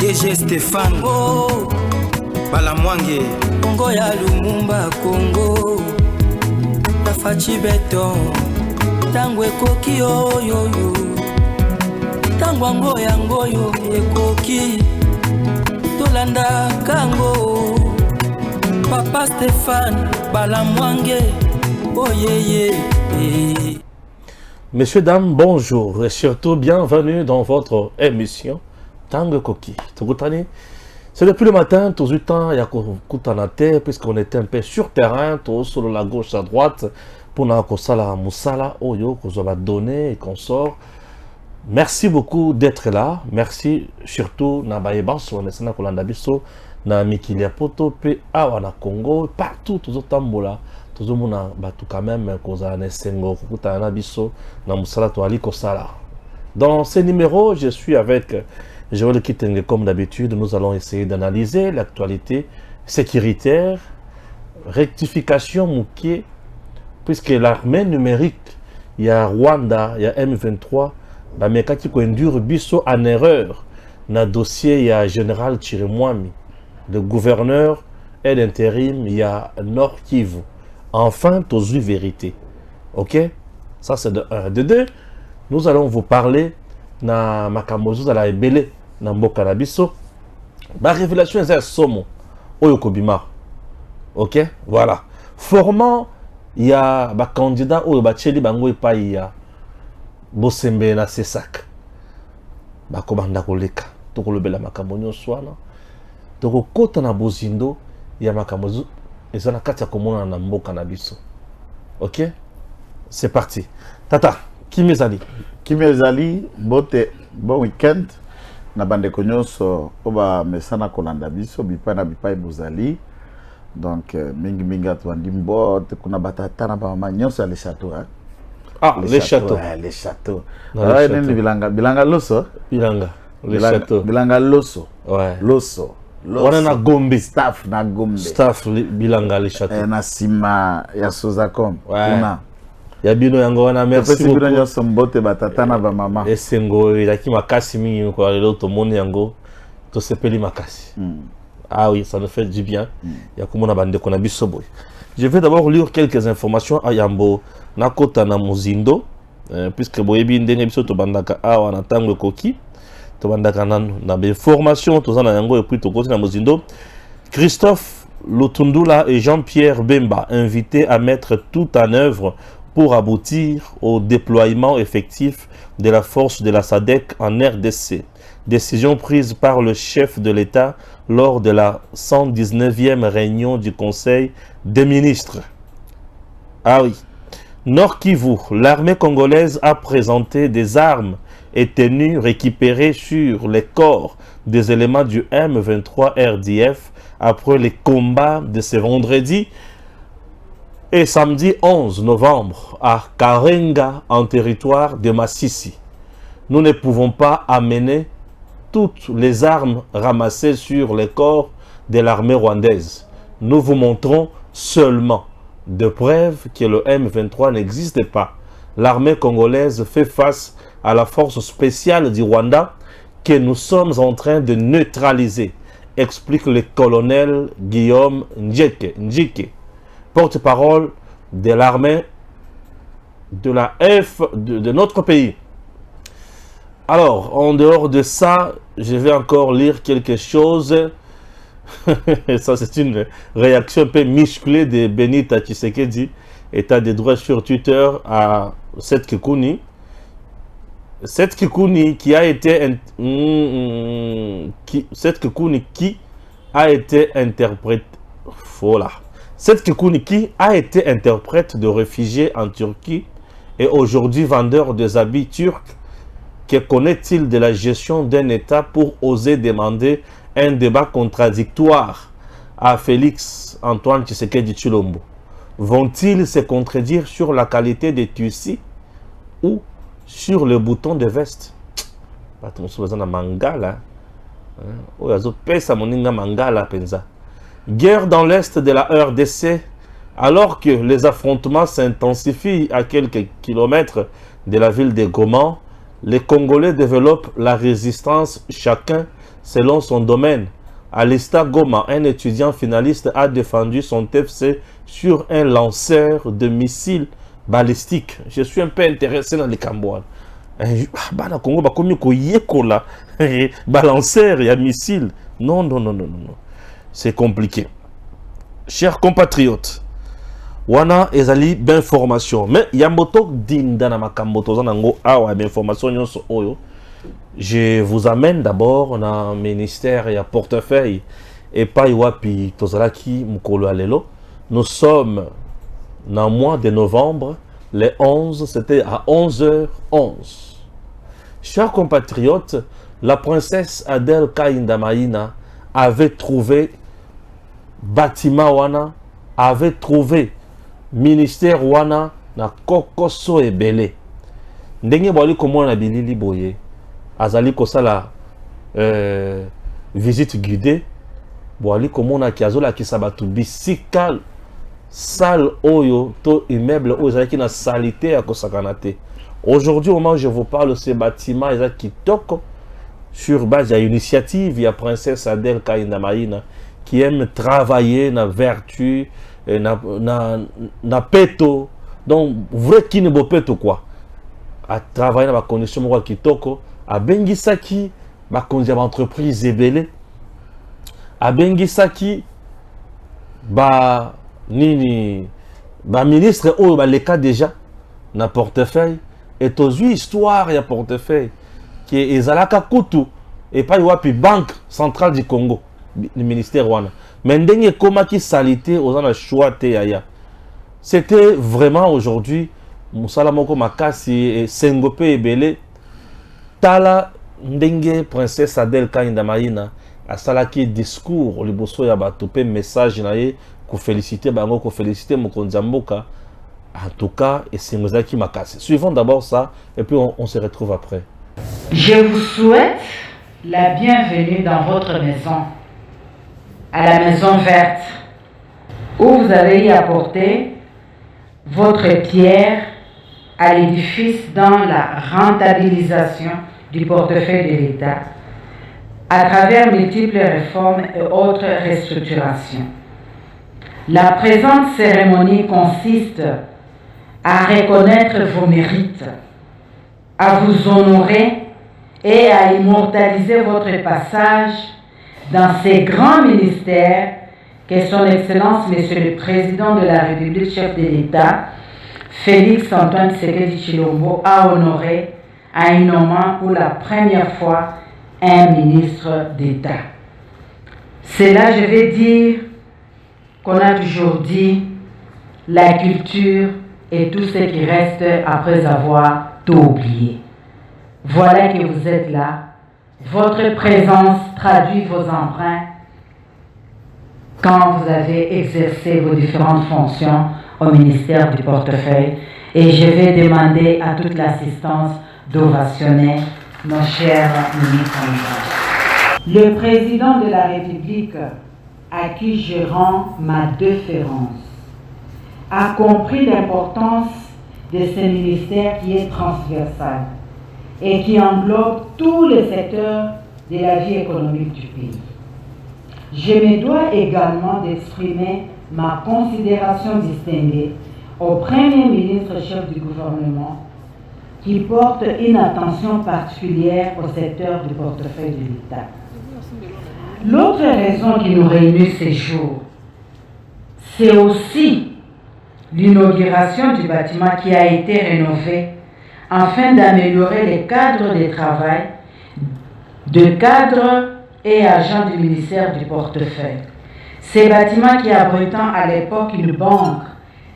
DG Stéphane oh. Balamwange Congo ya Lumumba Congo Tafachi Beton Tango ekoki oyoyo Tango ango yango yo ekoki Tolanda kango Papa Stéphane Balamwange oh yeah. Messieurs, dames, bonjour et surtout bienvenue dans votre émission Tango Koki. C'est depuis le matin, tout le temps, il y a Koutanate, puisqu'on était un peu sur terrain, tout sur la gauche à droite, pour Nakosala Moussala, Oyo, qu'on va donner et qu'on sort. Merci beaucoup d'être là. Merci surtout Nabaye Basso, Nesana Kolandabiso, na Mikilia Poto, puis Awana Congo, partout, tout autant Mola. Tout le monde a quand même dans ces numéros, je suis avec Joël Kitenge comme d'habitude. Nous allons essayer d'analyser l'actualité sécuritaire, rectification moukier, puisque l'armée numérique, il y a Rwanda, il y a M23, mais quand il conduit Bisso en erreur, dans le dossier, il y a Général Chirimwami, le gouverneur et l'intérim, il y a Nord Kivu. Enfin, tous vérité. Ok? Ça, c'est de 1. De 2, nous allons vous parler na makamozu à la ebele na mboka na biso. Ba révélation est somo. Oyokobima. Ok? Voilà. Formant, il y a ba candidat ou ba cheli bango epa ya bosembe na sesak. Ba komanda koleka. Toko lobela makamonyo swana. Toko kota na bozindo ya makamozu. Et ça, ok? C'est parti. Tata, Kimezali. Kimezali, bon week-end. Na bande konyoso, oba mesana kolanda biso, bipana bipai bozali. Donc, mingi atwandi mbote, kuna batata na ba manyoso ya les châteaux. Ah, les châteaux. Ouais, les châteaux. Ouais, nini bilanga loso. Bilanga. Les châteaux. Bilanga loso. Ouais. Loso. On a Gombe. Staff na Gombe. Staff bilanga les châteaux. Na sima ya Sozacom. Ouais. Ya bino yango wana merci beaucoup. Bino ya sombote batata na ba mama. Esengo ilaki makasi mingi ko lelo to moni yango to sepeli makasi. Ah oui, ça nous fait du bien. Ya komona bande ko na biso boy. Je vais d'abord lire quelques informations à Yambo nakota na Muzindo puisque boyebi ndenge biso to bandaka awa na tango koki. Formation, et puis Muzindo. Christophe Lutundula et Jean-Pierre Bemba invités à mettre tout en œuvre pour aboutir au déploiement effectif de la force de la SADC en RDC. Décision prise par le chef de l'État lors de la 119e réunion du Conseil des ministres. Ah oui. Nord Kivu, l'armée congolaise a présenté des armes et tenues récupérées sur les corps des éléments du M23 RDF après les combats de ce vendredi et samedi 11 novembre à Karenga en territoire de Massissi. Nous ne pouvons pas amener toutes les armes ramassées sur les corps de l'armée rwandaise. Nous vous montrons seulement de preuves que le M23 n'existe pas. L'armée congolaise fait face à la force spéciale du Rwanda que nous sommes en train de neutraliser, explique le colonel Guillaume Njike, porte-parole de l'armée de de notre pays. Alors, en dehors de ça, je vais encore lire quelque chose. Ça, c'est une réaction un peu musclée de Benita Tshisekedi, état des droits sur Twitter à Seth Kikuni. Seth Kikuni qui a été interprète. Voilà. Seth Kikuni qui a été interprète de réfugiés en Turquie et aujourd'hui vendeur des habits turcs. Que connaît-il de la gestion d'un État pour oser demander un débat contradictoire à Félix Antoine Tshisekedi Tshilombo? Vont-ils se contredire sur la qualité des tissus ou sur le bouton de veste? Guerre dans l'est de la RDC, alors que les affrontements s'intensifient à quelques kilomètres de la ville de Goma, les Congolais développent la résistance chacun selon son domaine. À l'Esta Goma, un étudiant finaliste a défendu son TFC sur un lanceur de missiles balistiques. Je suis un peu intéressé dans les Cambouans. Bana Congo, bah comme yekola, balanceur et missile. Non, non, non, non, non. C'est compliqué. Chers compatriotes, wana ezali ben formation. Mais yamoto dinda na makamboto zanango awa ben formation nyonso oyo. Je vous amène d'abord dans le ministère et à portefeuille et pas wapi tozalaki mukolo alelo. Nous sommes dans le mois de novembre, le 11, c'était à 11h11. Chers compatriotes, la princesse Adèle Kainda Maïna avait trouvé bâtiment wana, avait trouvé ministère wana na kokoso ebele. Ndenge bali komona bilili boye. Azali kosala visite guidée. Boali komona ki azola ki sabatu bisika salle oyo to immeuble oyo ezali na salité à kosakanate. Aujourd'hui au moment où je vous parle, ce bâtiment ezali kitoko sur base de l'initiative, il y a princesse Adèle Kainda Maïna qui aime travailler na vertu na peto. Donc vrai qui ne beau peto quoi. À travailler dans la condition moi kitoko. A bengisaki bakonzi ya entreprise ebele, a bengisaki ba nini ba ministre oyo ba leka déjà na portefeuille et tozui histoire ya portefeuille qui ezalaka kutu et pas wapi banque centrale du Congo le ministère wana mais ndenge komaki salité aux na choix te yaya. C'était vraiment aujourd'hui musala moko makasi et sengope ebele. Tala ndenge princesse Adèle Kainda Maïna a salaki discours au liboso ya bato pe message na ye ko féliciter bango ko féliciter mokonzi mboka. En tout cas et c'est mozaki makasi. Suivons d'abord ça et puis on se retrouve après. Je vous souhaite la bienvenue dans votre maison, à la maison verte, où vous allez y apporter votre pierre à l'édifice dans la rentabilisation du portefeuille de l'État à travers multiples réformes et autres restructurations. La présente cérémonie consiste à reconnaître vos mérites, à vous honorer et à immortaliser votre passage dans ces grands ministères que son Excellence, Monsieur le Président de la République, chef de l'État, Félix Antoine Tshisekedi Tshilombo, a honoré en y nommant pour la première fois un ministre d'État. C'est là, je vais dire, qu'on a toujours dit la culture et tout ce qui reste après avoir tout oublié. Voilà que vous êtes là. Votre présence traduit vos empreintes quand vous avez exercé vos différentes fonctions au ministère du portefeuille. Et je vais demander à toute l'assistance d'ovationner nos chers ministres. Le président de la République, à qui je rends ma déférence, a compris l'importance de ce ministère qui est transversal et qui englobe tous les secteurs de la vie économique du pays. Je me dois également d'exprimer ma considération distinguée au Premier ministre chef du gouvernement qui porte une attention particulière au secteur du portefeuille de l'État. L'autre raison qui nous réunit ces jours, c'est aussi l'inauguration du bâtiment qui a été rénové afin d'améliorer les cadres de travail de cadres et agents du ministère du portefeuille. Ces bâtiments qui abritant à l'époque une banque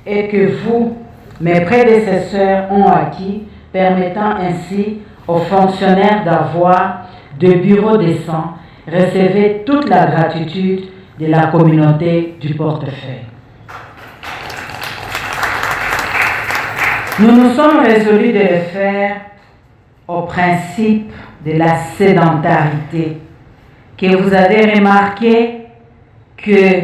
et que vous, mes prédécesseurs, ont acquis, permettant ainsi aux fonctionnaires d'avoir de bureaux décents, recevez toute la gratitude de la communauté du portefeuille. Nous nous sommes résolus de le faire au principe de la sédentarité, que vous avez remarqué que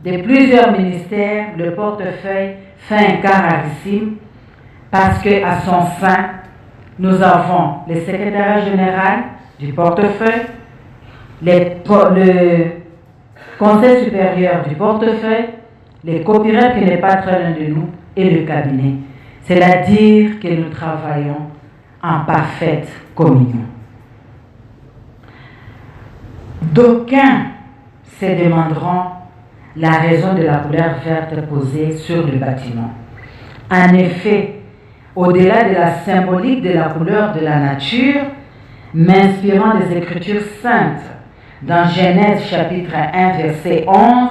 de plusieurs ministères, le portefeuille fait un cas rarissime parce qu'à son sein, nous avons le secrétaire général du portefeuille, le Conseil supérieur du portefeuille, les copyrights qui n'est pas très loin de nous et le cabinet. C'est-à-dire que nous travaillons en parfaite communion. D'aucuns se demanderont la raison de la couleur verte posée sur le bâtiment. En effet, au-delà de la symbolique de la couleur de la nature, m'inspirant des Écritures saintes, dans Genèse chapitre 1, verset 11,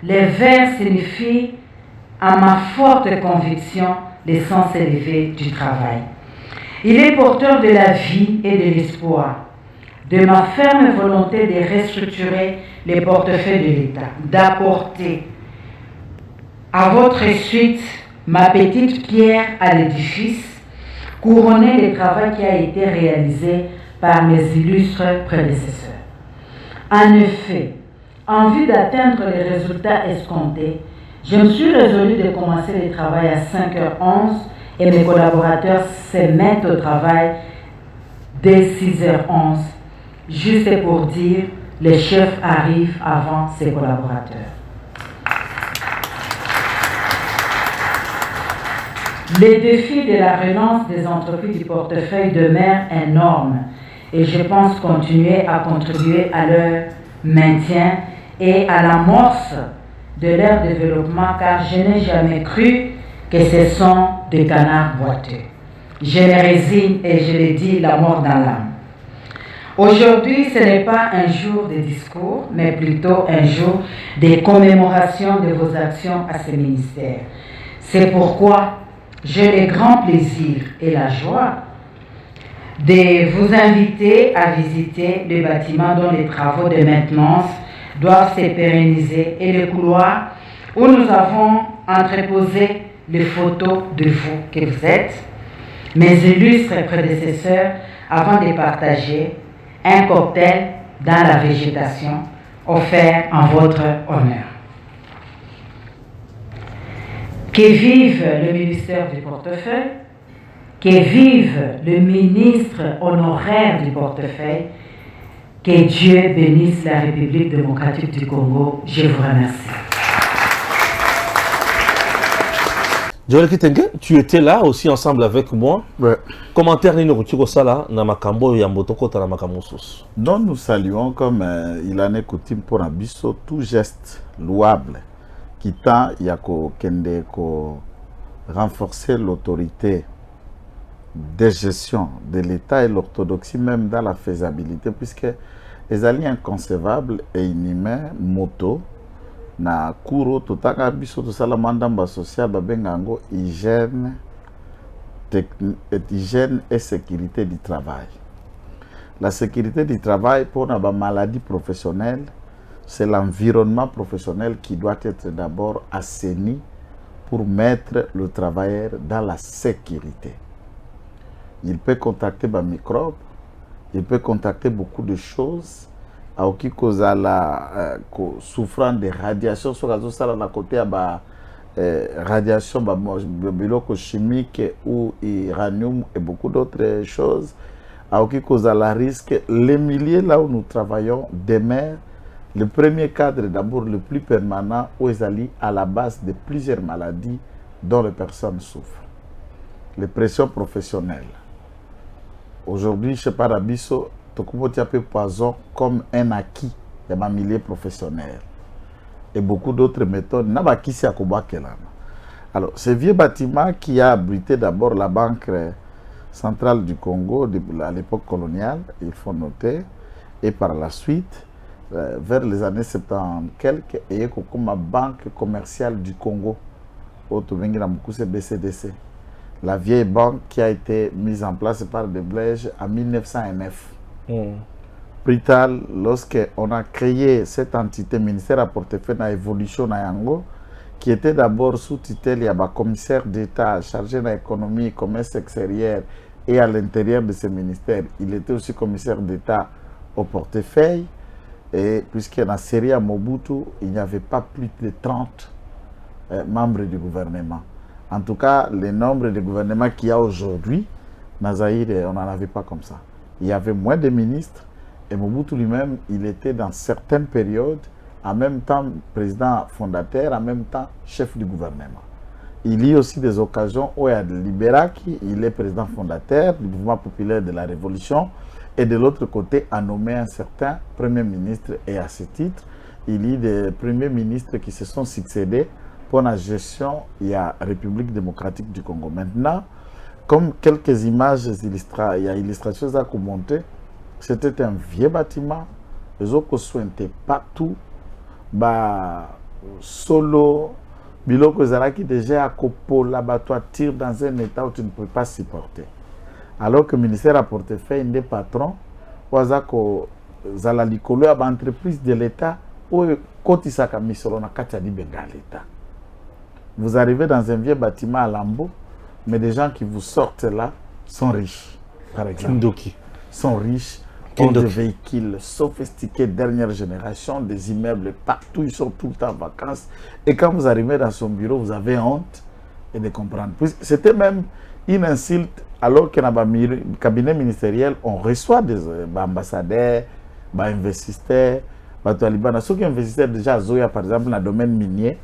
les vers signifient, à ma forte conviction, l'essence élevée du travail. Il est porteur de la vie et de l'espoir, de ma ferme volonté de restructurer les portefeuilles de l'État, d'apporter à votre suite ma petite pierre à l'édifice, couronner le travail qui a été réalisé par mes illustres prédécesseurs. En effet, en vue d'atteindre les résultats escomptés, je me suis résolu de commencer le travail à 5h11 et mes collaborateurs se mettent au travail dès 6h11. Juste pour dire, le chef arrive avant ses collaborateurs. Les défis de la relance des entreprises du portefeuille demeurent énormes et je pense continuer à contribuer à leur maintien et à l'amorce de leur développement, car je n'ai jamais cru que ce sont des canards boiteux. Je me résigne et je le dis, la mort dans l'âme. Aujourd'hui, ce n'est pas un jour de discours, mais plutôt un jour de commémoration de vos actions à ce ministère. C'est pourquoi j'ai le grand plaisir et la joie de vous inviter à visiter le bâtiment dont les travaux de maintenance doivent se pérenniser et le couloir où nous avons entreposé les photos de vous que vous êtes, mes illustres prédécesseurs, avant de partager un cocktail dans la végétation offert en votre honneur. Que vive le ministère du portefeuille, que vive le ministre honoraire du portefeuille, que Dieu bénisse la République démocratique du Congo. Je vous remercie. Joël Kitenge, tu étais là aussi ensemble avec moi. Ouais. Commentaire nini okutiko sala na makambo ya mbotoko na makambo sus. Donc nous saluons comme il en est coutume pour Abisso tout geste louable qui tend à renforcer l'autorité de gestion de l'État et l'orthodoxie même dans la faisabilité, puisque les alliés inconcevables et inhumains moto na kuro totaka biso to sala mandamba social babengango hygiène et sécurité du travail. La sécurité du travail pour la maladie professionnelle, c'est l'environnement professionnel qui doit être d'abord assaini pour mettre le travailleur dans la sécurité. Il peut contacter des microbes, il peut contacter beaucoup de choses. Aoki kozala souffrant de radiation sur la zone côté à radiation biloko chimique ou uranium et beaucoup d'autres choses. Aoki kozala risque les milliers là où nous travaillons demeure le premier cadre d'abord le plus permanent où ils allient à la base de plusieurs maladies dont les personnes souffrent. Les pressions professionnelles. Aujourd'hui, chez Parabiso, Tokubo Tiapé Poison comme un acquis de ma milieu professionnel. Et beaucoup d'autres méthodes. Alors, ce vieux bâtiment qui a abrité d'abord la Banque centrale du Congo à l'époque coloniale, il faut noter, et par la suite, vers les années 70 quelques, et comme la Banque commerciale du Congo, au BCDC. La vieille banque qui a été mise en place par des Blaise en 1909. Plus tard, lorsqu'on a créé cette entité, ministère à portefeuille à évolution à Yango, qui était d'abord sous tutelle, il y a un commissaire d'État chargé de l'économie, commerce extérieur et à l'intérieur de ce ministère. Il était aussi commissaire d'État au portefeuille. Et puisque dans la série à Mobutu, il n'y avait pas plus de 30 membres du gouvernement. En tout cas, le nombre de gouvernements qu'il y a aujourd'hui, Nazaïre, on n'en avait pas comme ça. Il y avait moins de ministres Et Mobutu lui-même, il était dans certaines périodes, en même temps président fondateur, en même temps chef du gouvernement. Il y a aussi des occasions où il y a Libéraki, il est président fondateur du mouvement populaire de la Révolution, et de l'autre côté, a nommé un certain premier ministre, et à ce titre, il y a des premiers ministres qui se sont succédés pour la gestion de la République démocratique du Congo. Maintenant, comme quelques images, il y a illustrations à commenter, c'était un vieux bâtiment, les autres étaient partout, solo, biloko qui déjà à Kopola, toi tire dans un état où tu ne peux pas supporter. Alors que le ministère a portefeuille des patrons, Wazako Zalalikolo a entreprise de l'État, où Kotisaka Misolona Katiadi Bengal l'État. Vous arrivez dans un vieux bâtiment à Lambo, mais des gens qui vous sortent là sont riches, par exemple. Kindoki. Sont riches, ont des véhicules sophistiqués, dernière génération, des immeubles partout, ils sont tout le temps en vacances. Et quand vous arrivez dans son bureau, vous avez honte et de comprendre. C'était même une insulte, alors que dans le cabinet ministériel, on reçoit des ambassadeurs, des investisseurs, ceux qui investissent déjà à Zoya, par exemple, dans le domaine minier,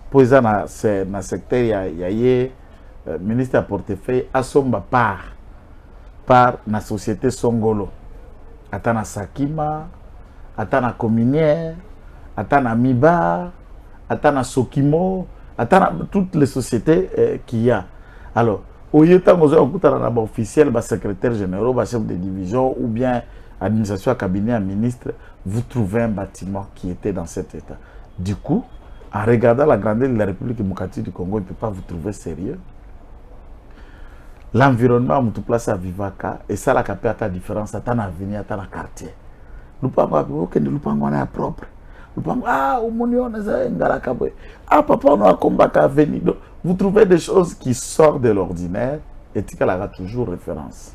pour dans le secteur, il y a ministre à portefeuille, à son par la société Songolo. Atana Sakima, Atana Cominière, Atana Miba, Atana Sokimo, Atana toutes les sociétés qu'il y a. Alors, au lieu de officiel, secrétaire général, chef de division ou bien administration à cabinet à ministre, vous trouvez un bâtiment qui était dans cet état. Du coup, en regardant la grandeur de la République démocratique du Congo, il ne peut pas vous trouver sérieux. L'environnement, on place à Vivaka, et ça, la capitale différence, à ta avenir, à ta quartier. Nous pas on est propre. Nous pas papa, on a combat à venir. Vous trouvez des choses qui sortent de l'ordinaire, et tu as toujours référence.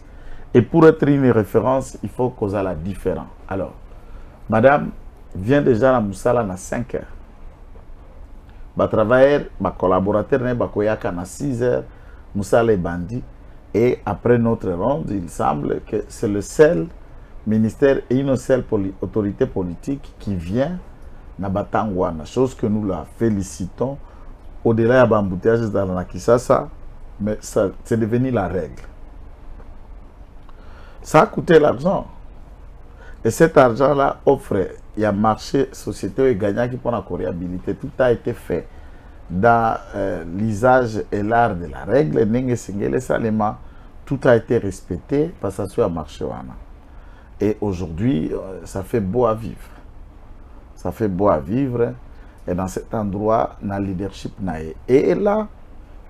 Et pour être une référence, il faut causer la différence. Alors, madame vient déjà à Moussala à 5 heures. Ma travailleur, ma collaborateur, à 6 heures, Moussala est bandit. Et après notre ronde, il semble que c'est le seul ministère et une seule autorité politique qui vient na Batangwana, chose que nous la félicitons. Au-delà de l'embouteillage dans la Kisasa, mais c'est devenu la règle. Ça a coûté l'argent. Et cet argent-là offre, il y a marché, société et gagnant qui prend la corréabilité. Tout a été fait dans l'usage et l'art de la règle. Tout a été respecté parce que ça a marché. Et aujourd'hui, ça fait beau à vivre. Ça fait beau à vivre. Et dans cet endroit, dans le leadership, et là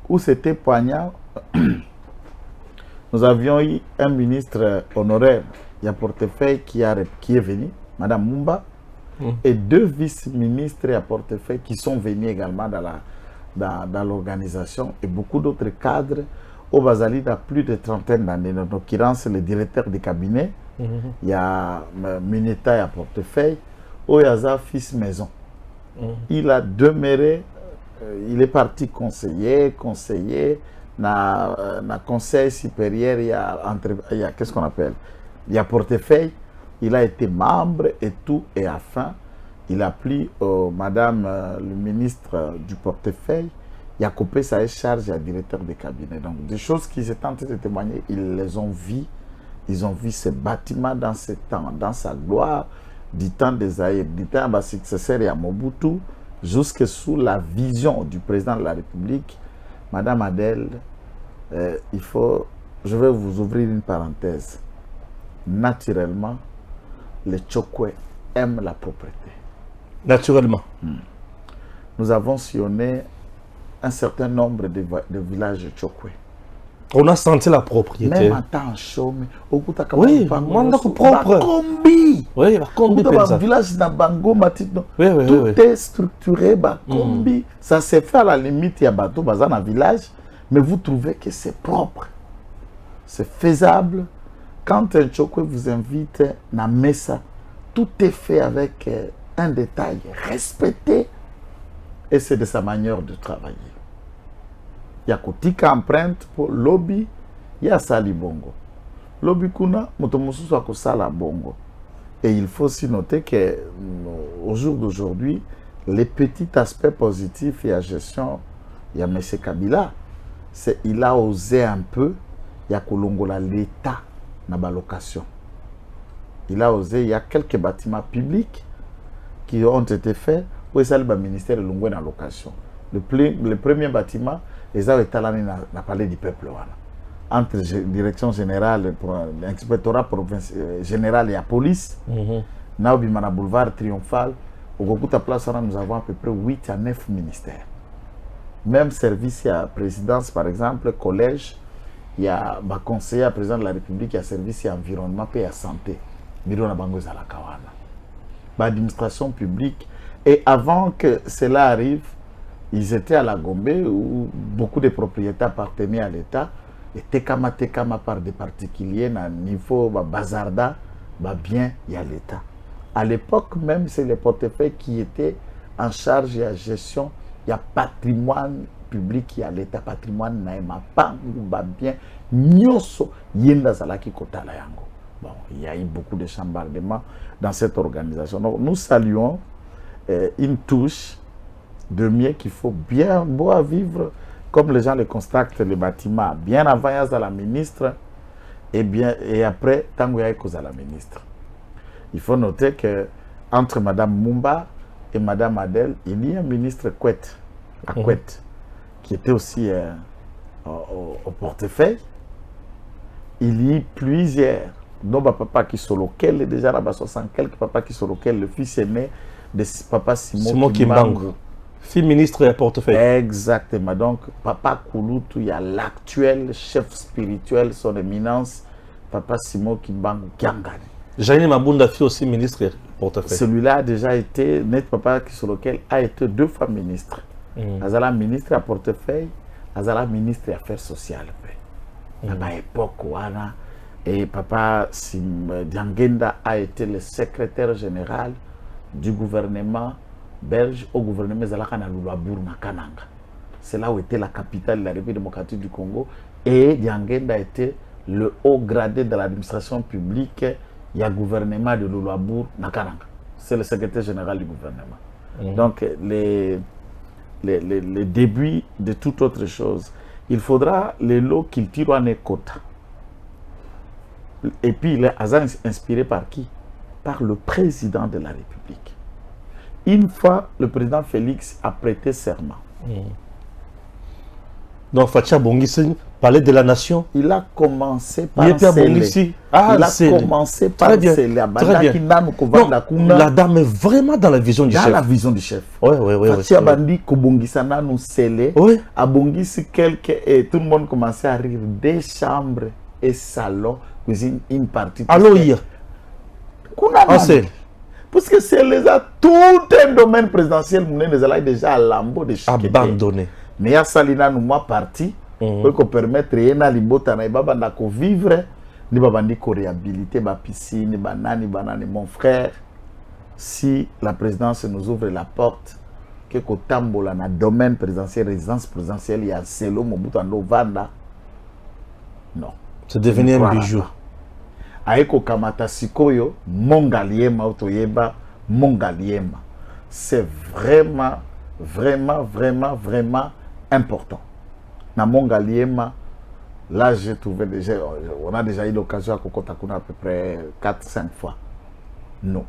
où c'était poignant, nous avions eu un ministre honoraire, il y a portefeuille qui est venu, Madame Mumba, et 2 vice-ministres à portefeuille qui sont venus également dans l'organisation, et beaucoup d'autres cadres au Bazali dans plus de 30 d'années. En l'occurrence, le directeur du cabinet, il y a Mineta à portefeuille, Oyaza fils maison. Il a demeuré, il est parti conseiller dans le conseil supérieur, il y a qu'est-ce qu'on appelle, il y a portefeuille, il a été membre et tout, et à fin, il a pris madame le ministre du portefeuille, il a coupé sa charge à directeur de cabinet. Donc des choses qui s'est tenté de témoigner, ils les ont vues, ils ont vu ce bâtiment dans ce temps, dans sa gloire, du temps des Aïe, du temps de successeur et à Mobutu, jusque sous la vision du président de la République. Madame Adèle, je vais vous ouvrir une parenthèse. Naturellement, les Tchokwe aiment la propriété. Naturellement. Nous avons sillonné un certain nombre de villages Tchokwe. On a senti la propriété. Même en temps chaud, oui, propre. Combi. Oui, la combi. Dans village dans Bango, tout est structuré, combi. Ça s'est fait à la limite, il y a bateau, dans un village, mais vous trouvez que c'est propre. C'est faisable. Quand un Tchokwe vous invite à Mesa, tout est fait avec un détail respecté, et c'est de sa manière de travailler. Il y a Kotika empreinte pour lobby, il y a Sali Bongo. Lobby kuna, motomosusu akosala bongo. Et il faut aussi noter qu'au jour d'aujourd'hui, les petits aspects positifs et la gestion, il y a M. Kabila, il a osé un peu, il y a Kolongola l'État dans la location. Il a osé, il y a quelques bâtiments publics qui ont été faits pour le ministère de l'Ungwe dans la location. Le premier bâtiment, ils ont été dans le palais du peuple. Entre la direction générale, l'inspectorat général et la police, dans le boulevard Triomphal, au Gokuta Place, nous avons à peu près 8 à 9 ministères. Même service à la présidence, par exemple, collège, il y a un conseiller à président de la République, il y a service à l'environnement et à la santé. L'administration publique. Et avant que cela arrive, ils étaient à la Gombe où beaucoup de propriétés appartenaient à l'État. Et tekama par des particuliers, à niveau bazarda, bien, il y a l'État. À l'époque même, c'est les portefeuilles qui étaient en charge de la gestion. Il y a patrimoine public, il y a l'État, patrimoine naïma, pas bien, nyoso, yenda zalaki kota la yango. Bon, il y a eu beaucoup de chambardements dans cette organisation. Donc, nous saluons une touche de mieux qu'il faut bien beau vivre, comme les gens le constatent, le bâtiment, bien avant il y a la ministre, et après, tant qu'il y a la ministre. Il faut noter que entre Mme Mumba et Mme Adel, il y a un ministre Kouet, qui était aussi au portefeuille. Il y a plusieurs, dont papa qui sont lequel, déjà là-bas 60 quelques papa qui sont lequel, le fils aîné de papa Simon Kimbangu. Fils ministre et portefeuille. Exactement. Donc, papa Kouloutou, il y a l'actuel chef spirituel, son éminence, papa Simon Kimbangu Kiangani. Jaini Mabunda fut aussi ministre et portefeuille. Celui-là a déjà été, net papa sur lequel a été 2 fois ministre. Azala ministre à portefeuille, Azala ministre des Affaires sociales. À l'époque, et papa Diangenda a été le secrétaire général du gouvernement belge au gouvernement Zalakana Lulabour na Kananga. C'est là où était la capitale de la République démocratique du Congo. Et Diangenda était le haut gradé de l'administration publique. Il y a le gouvernement de Lulabour na Kananga. C'est le secrétaire général du gouvernement. Donc, les débuts de toute autre chose. Il faudra les lots qu'il tire en quota. Et puis, il est inspiré par qui? Par le président de la République. Une fois, le président Félix a prêté serment. Donc, Fatia Bongisi parlait de la nation. Il a commencé par sceller. Ah, il a commencé par sceller. La dame est vraiment dans la vision du chef. Dans la vision du chef. Oui. Fatia Bandi Kobongisana nous scellé. A Bongisi quelques et tout le monde commençait à rire. Des chambres et salons, cuisine, une partie. Alors, hier. Parce que c'est tout un domaine présidentiel, nous avons déjà à lambeau de chiqueté. Abandonné. Mais il y a Salina nous parti pour permettre à Libota na vivre, ni babandi ko réhabiliter ba piscine, banani, mon frère. Si la présidence nous ouvre la porte, que Kotambola na domaine présidentiel, résidence présidentielle, il y a Selo Mobutu Ando Vanda. Non. C'est devenu un bijou. Aeko Kamata Sikoyo, Mongaliema Otoyeba, Mongaliema. C'est vraiment important. Na Mongaliema, là j'ai trouvé déjà, on a déjà eu l'occasion à Kokotakuna à peu près 4-5 fois. Non.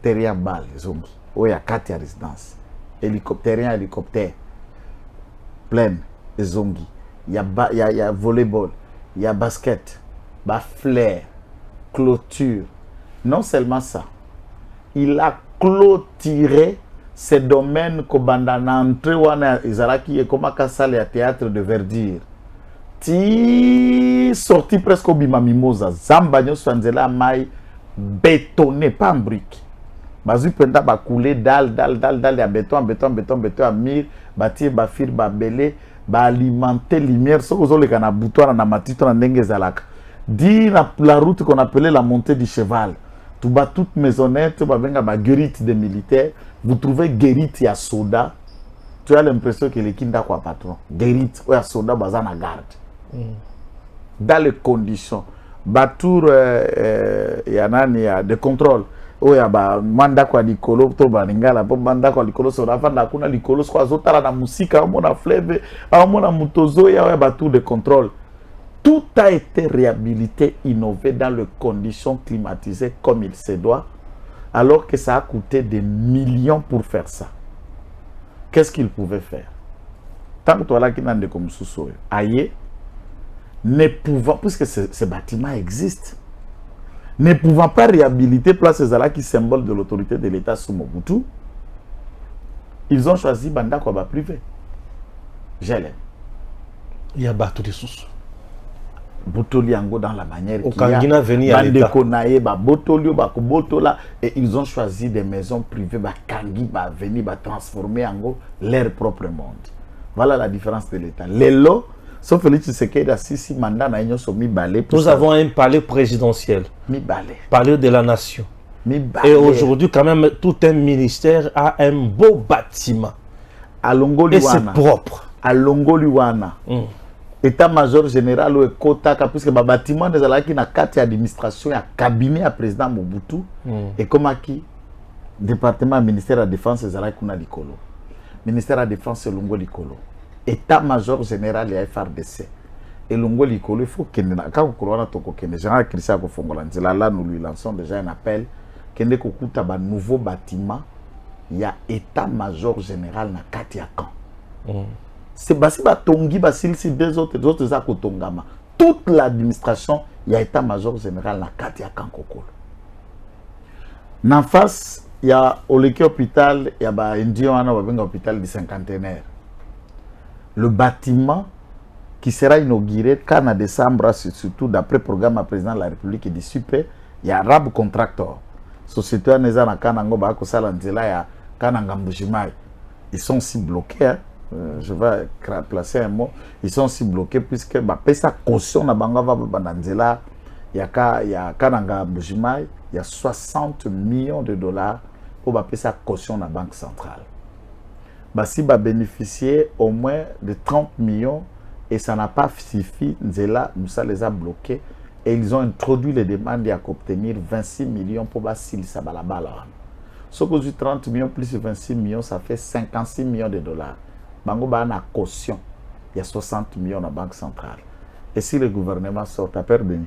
Terrien bal, zongi. Oh, il y a 4 résidences. Hélicoptère. Pleine, zongi. Il y a volleyball, il y a basket, flair, clôture. Non seulement ça, il a clôturé ces domaines que bandana entré wana izalaki et comme à salle à théâtre de verdure. Ti sorti presque au bima mimosa, zambanyo swanzela mai bétonné, pas en brique. Bazu penda ba couler dalle ya béton à mur, bâtir ba fir ba belé, ba alimenter lumière so ozo le kana bouton na matito na ndenge zalaka. Dit la route qu'on appelait la montée du cheval. Tout bas toute maisonnette, bah venga ba guérite des militaires. Vous trouvez guérite ya soda. Tu as l'impression que les kinda quoi patron. Guérite ou ya soda bazana garde. Dans les conditions. Batour ya nani ya de contrôle. Oya ba manda kwa likolo to balingala po manda kwa likolo so rafanda kuna likolo so azotala na musika amona fleuve amona mutozo ya batour de contrôle. Tout a été réhabilité, innové dans les conditions climatisées comme il se doit, alors que ça a coûté des millions pour faire ça. Qu'est-ce qu'il pouvait faire? Tant que toi là qui n'en est comme sous-sol, aïe, ne pouvant, puisque ce bâtiment existe, ne pouvant pas réhabiliter place Zala qui symbole de l'autorité de l'État sous Mobutu, ils ont choisi Banda Kwaba privé. J'aime. Il y a battu des sous. Botoliango dans la manière qu'il y a venir à l'État. Et ils ont choisi des maisons privées, Kangi va venir transformer en leur propre monde. Voilà la différence de l'État. Les lots, sauf Félix Tshisekedi a six mandats, nous avons un palais présidentiel, palais de la nation. Et aujourd'hui, quand même, tout un ministère a un beau bâtiment. Et c'est propre. À Longoluana. État-major général ou Kotaka, puisque le bâtiment des alaki na carte d'administration et cabinet à président Mobutu et comme qui département ministère de la défense des alaki kuna likolo, ministère de la défense c'est longo likolo, état-major général et FRDC et longo likolo. Il faut que quand on a toko kende général Christian Kofongola nzela là nous lui lançons déjà un appel kende kokuta ba nouveau bâtiment, il y a état-major général na carte ya camp. C'est Tongi, si deux autres à Kotongama. Toute l'administration, il y a état-major général na Katia Kankokolo. En face, il y a Oleki hôpital, il y a un hôpital du cinquantenaire. Le bâtiment qui sera inauguré quand en décembre, surtout d'après le programme président de la République et du super, il y a Arab Contractor. Société Anezana Kanango Bakosala Nzela, il y a Kanangambujimai. Ils sont si bloqués. Je vais placer un mot. Ils sont si bloqués puisque sa caution na bangava bandanzela il y a Kananga Bujimai, il y a 60 millions de dollars pour sa caution na banque centrale. Si va bénéficier au moins de 30 millions et ça n'a pas suffi, Nzela nous ça les a bloqués et ils ont introduit les demandes à obtenir 26 millions pour basil ça balabala. Sauf que 30 millions plus 26 millions ça fait 56 millions de dollars. Bango ba na caution, il y a 60 millions dans la banque centrale. Et si le gouvernement sort à perdu,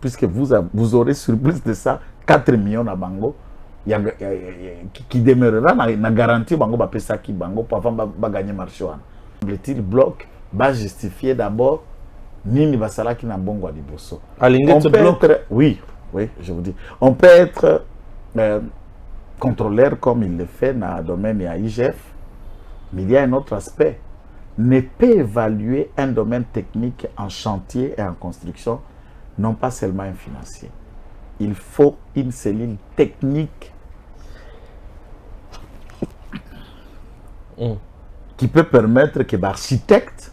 puisque vous aurez sur plus de ça 4 millions dans Bango, qui demeurera na garantie Bango ba pesa ki Bango pour avant ba gagner marché wana. Le bloc va justifier d'abord nini basala ki na bongo a liboso. Oui, je vous dis. On peut être contrôleur comme il le fait dans le domaine à IGF. Mais il y a un autre aspect. Ne peut évaluer un domaine technique en chantier et en construction, non pas seulement un financier. Il faut une cellule technique qui peut permettre que l'architecte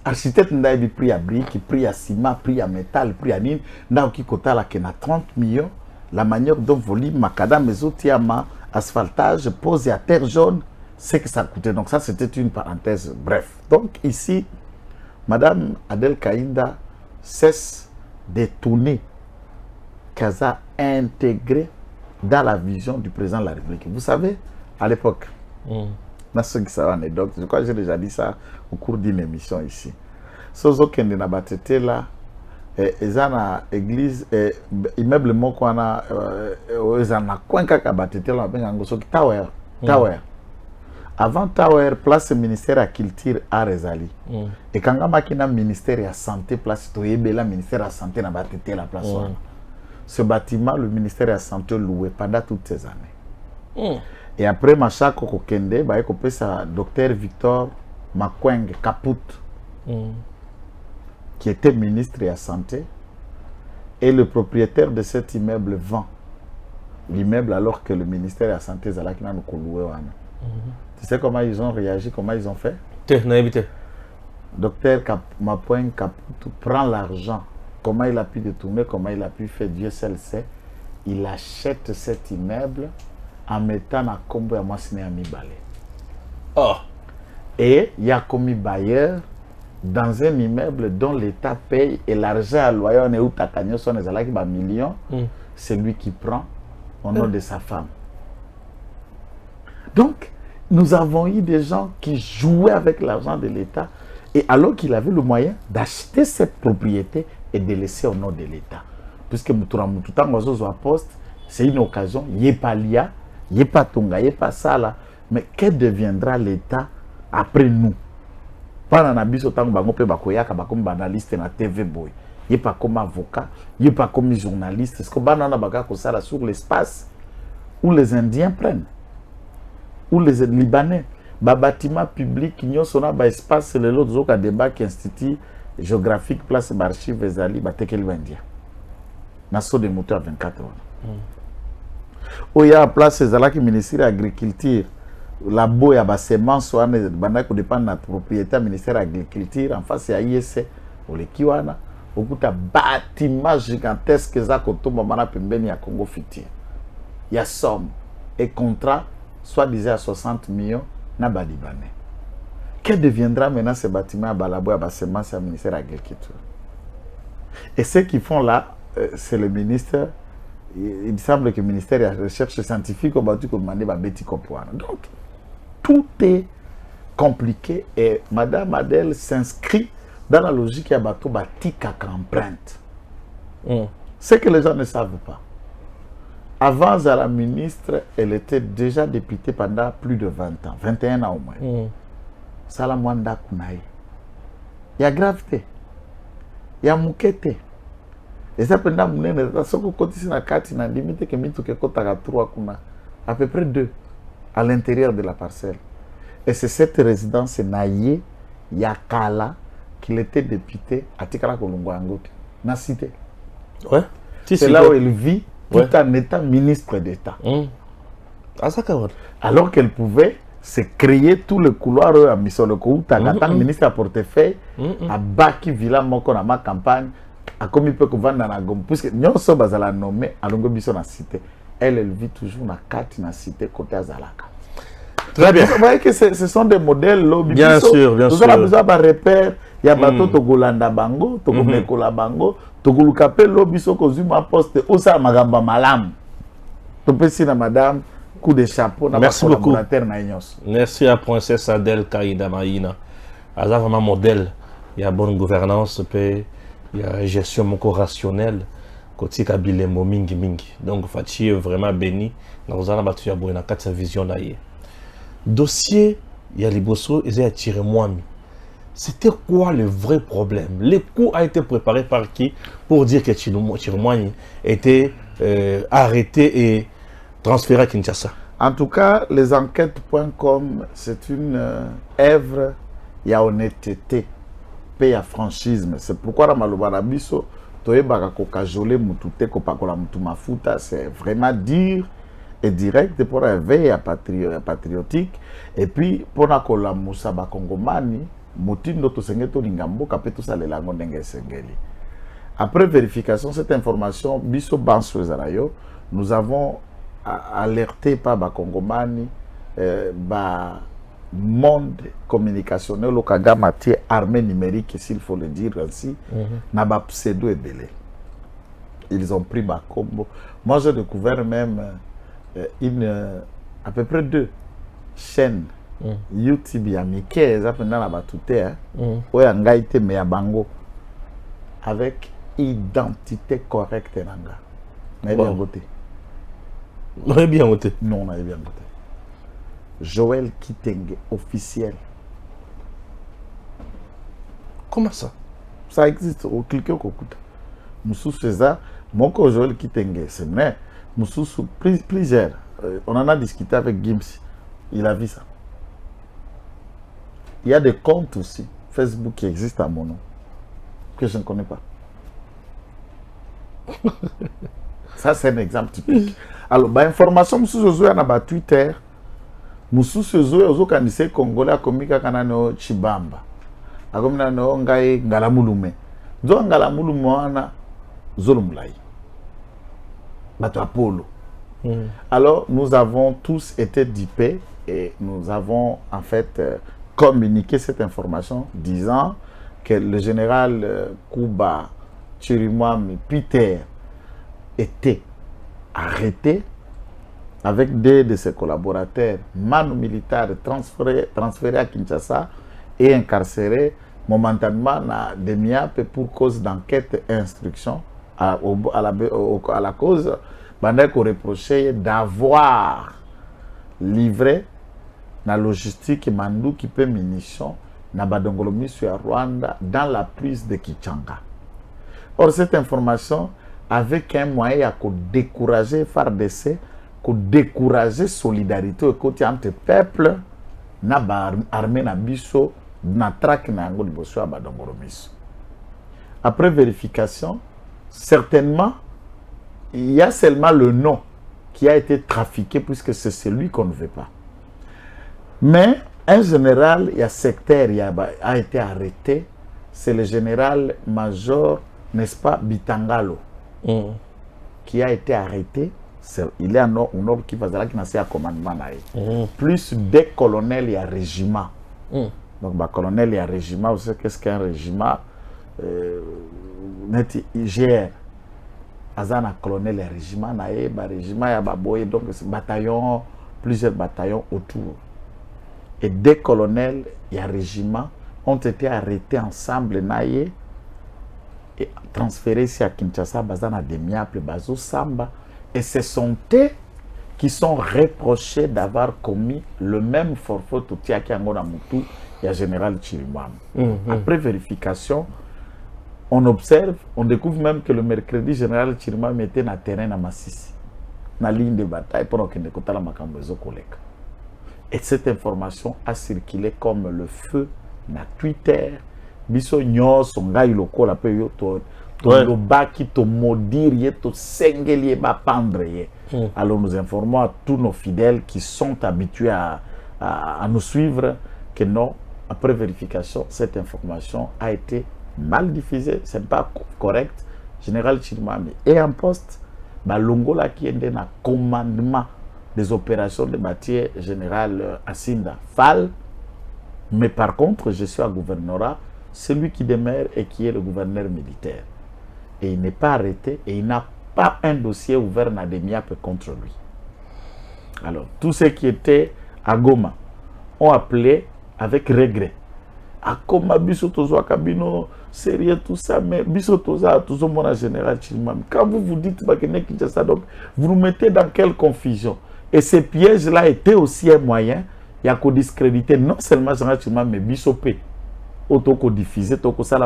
n'a pas pris à briques, pris à ciment, pris à métal, pris à nine, n'a qui kota la qui 30 millions, la manière dont volume macadam mesotiama, asphaltage, posé à terre jaune. C'est que ça coûtait. Donc ça, c'était une parenthèse. Bref. Donc ici, Madame Adel Kaïnda cesse de tourner Kaza intégré dans la vision du président de la République. Vous savez, à l'époque, je crois que j'ai déjà dit ça au cours d'une émission ici. Sozo Kende Nabatete là, ezana église, immeuble Mokwana, ezana Kwenka Kabatete là, Tower. Tower. Avant Tower, place ministère à culture à Rezali. Et quand on a un ministère à santé, place Toyebela, ministère à santé n'a pas été la place. Ce bâtiment, le ministère à santé loué pendant toutes ces années. Et après, Machako Kokende, il y a docteur Victor Makweng Kaput, qui était ministre de la santé. Et le propriétaire de cet immeuble vend l'immeuble alors que le ministère de la santé est là qui n'a pas loué. Tu sais comment ils ont réagi, comment ils ont fait? Docteur Mapoin Caputo prend l'argent. Comment il a pu détourner, comment il a pu faire, Dieu seul sait. Il achète cet immeuble en mettant à combo à Massine à Mibale. Oh. Et il y a commis bailleur dans un immeuble dont l'État paye et l'argent à loyer, on est où ta cagnon, son ezalaki ba millions, c'est lui qui prend au nom de sa femme. Donc, nous avons eu des gens qui jouaient avec l'argent de l'État et alors qu'il avait le moyen d'acheter cette propriété et de laisser au nom de l'État. Puisque poste, c'est une occasion, il n'y a pas l'IA, il n'y a pas Tonga, il n'y a pas ça là. Mais que deviendra l'État après nous? Pas dans l'abysse autant que comme analyste na TV boy. Il n'y a pas comme avocat, il n'y a pas comme journaliste. Est-ce que ça sur l'espace où les Indiens prennent, où les Libanais, bâtiment public, il y a un espace, c'est l'autre débat qui institut géographique, place d'archives, les alliés, Indien. Nassau des moteurs 24 heures. Où il y a la place, c'est là qui ministère de l'Agriculture. La boya ba semence wana bandako dépend de notre propriété ministère de l'Agriculture en face ya ISC olekiwana okuta bâtiment gigantesque za kotomba mana pembeni ya Congo Futur. Ya somme et contrat soit disait à 60 millions na ba libanais. Que deviendra maintenant ce bâtiment à Balaboya ba semence à ministère de l'Agriculture? Et ceux qui font là c'est le ministère. Il semble que le ministère de la Recherche scientifique a battu comme demandé Betty Kopouana. Donc, tout est compliqué et Madame Adèle s'inscrit dans la logique à bateau batika empreinte. Ce que les gens ne savent pas. Avant à la ministre, elle était déjà députée pendant plus de 20 ans, 21 ans au moins. Salamwanda Kunaï. Il y a gravité. Il y a moukete. Et ça pendant mon année, ça se continue à 4 ans, limite que mitu que kota 3 kuna, à peu près 2 à l'intérieur de la parcelle. Et c'est cette résidence Naye Yakala qu'il était député à Tikala Kolungwangote, na cité. Ouais. C'est là où elle vit tout en étant ministre d'État. Alors qu'elle pouvait se créer tout le couloir à Missoloko, tant ministre à portefeuille, à Baki Villa Moko dans ma campagne. A comme il peut que vendre dans la gomme, puisque nous sommes à la nommer à Longo Bisson la cité. Elle vit toujours dans la carte la cité côté Azalaka. Très bien. Vous voyez que ce sont des modèles lobby. Bien sûr, bien sûr. Nous avons besoin de repères. Il y a bateau Togolanda Bango, Togomekola Bango, Togolukape lobby so kozuma poste osa magamba malam. Topesi na madame coup de chapeau na merci beaucoup. Merci à princesse Adèle Kaïda Maïna. Aza vraiment modèle. Il y a bonne gouvernance, paix. Il y a une gestion rationnelle. Côté Kabile mingi mingi. Donc Fatih est vraiment béni. Nous allons battre na quatre vision là. Dossier, il y a les bossos, ils ont attiré moi. C'était quoi le vrai problème? Le coup a été préparé par qui pour dire que Chirmoine était arrêté et transféré à Kinshasa? En tout cas, les enquêtes.com, c'est une œuvre, il y a honnêteté. Paix à franchisme. C'est pourquoi la Malobarabiso, Toebaka Kokajole Mutute Kopakola Mutumafuta, c'est vraiment dire et direct pour un veille patriotique. Et puis, pour la Kola Moussaba Kongomani, Moutindo Tosengeto Lingambo, Kapeto Salelango Nenge Sengeli. Après vérification, cette information, Biso Banso Zarayo, nous avons alerté par Bakongomani, monde communicationnel au Kagamati, armée numérique, s'il faut le dire ainsi, n'a pas pseudo et belé. Ils ont pris ma combo. Moi, j'ai découvert même à peu près 2 chaînes YouTube Yamike, ça pendant la batute, où il y a mais à Bango, avec identité correcte. On a bien voté. On a bien voté. Non, on a bien voté. Joël Kitenge, officiel. Comment ça? Ça existe, au cliquet au Kokuta. Moussou César, mon co Joël Kitenge, c'est vrai. Moussou plusieurs. On en a discuté avec Gims. Il a vu ça. Il y a des comptes aussi, Facebook qui existent à mon nom, que je ne connais pas. Ça, c'est un exemple typique. Alors, information, Moussou Zozo, on a Twitter. Moussou Zozo, ozo kanise Congolais a commis kanano Chibamba. A commis nano ngai ngalamulume. Zo ngalamulume wana zolumulai. Bato Apollo. Alors, nous avons tous été dupés et nous avons en fait communiqué cette information disant que le général Kuba Chirimwami Peter était arrêté avec deux de ses collaborateurs, Manu militaire, transféré à Kinshasa et incarcéré momentanément à Demiap pour cause d'enquête et instruction à la cause, pendant qu'on reprochait d'avoir livré la logistique Mandu qui peut munitions na Badongolomi sur Rwanda dans la prise de Kichanga. Or, cette information avec un moyen à décourager FARDC, à décourager solidarité côté entre peuples, na armée na biso na traque na ngo liboso à Badongolomi. Après vérification, certainement, il y a seulement le nom qui a été trafiqué puisque c'est celui qu'on ne veut pas. Mais un général, il y a sectaire, a été arrêté. C'est le général-major, n'est-ce pas, Bitangalo, qui a été arrêté. Il est un homme qui va à commandement. Plus des colonels, il y a régiment. Donc, colonel, il y a régiment. Vous savez qu'est-ce qu'un régiment? J'ai un colonel, et régiment, régiment, il y a donc bataillon, plusieurs bataillons autour. Et des colonels et un régiment ont été arrêtés ensemble et transférés ici à Kinshasa, Bazana Demiap, Bazo Samba. Et ce sont eux qui sont reprochés d'avoir commis le même forfait Toutiaki Angona Moutou et à général Chirimwami. Après vérification, on observe, on découvre même que le mercredi, général Chirimwami était dans le terrain à Massissi, dans la ligne de bataille, pendant qu'il n'était pas là, collègues. Et cette information a circulé comme le feu na Twitter. Biso nyos ngai loko la pe yo to lobaki to maudire to sengeli ba pendre. Alors nous informons à tous nos fidèles qui sont habitués à nous suivre que non, après vérification, cette information a été mal diffusée, ce n'est pas correct. Général Chirimwami est en poste, ba longola qui est dans commandement des opérations de bâtir général Asinda Fall. Mais par contre, je suis à gouvernorat, celui qui demeure et qui est le gouverneur militaire. Et il n'est pas arrêté et il n'a pas un dossier ouvert à Demiap contre lui. Alors, tous ceux qui étaient à Goma ont appelé avec regret. À Goma, Bissotozo Kabino, sérieux tout ça, mais Bissotozo, tout le monde général Chirimwami. Quand vous vous dites que donc, vous nous mettez dans quelle confusion? Et ces pièges-là étaient aussi un moyen, il y a qu'à discréditer non seulement Général Chirimwami, mais Bissopé. Auto-diffuser, auto-ça,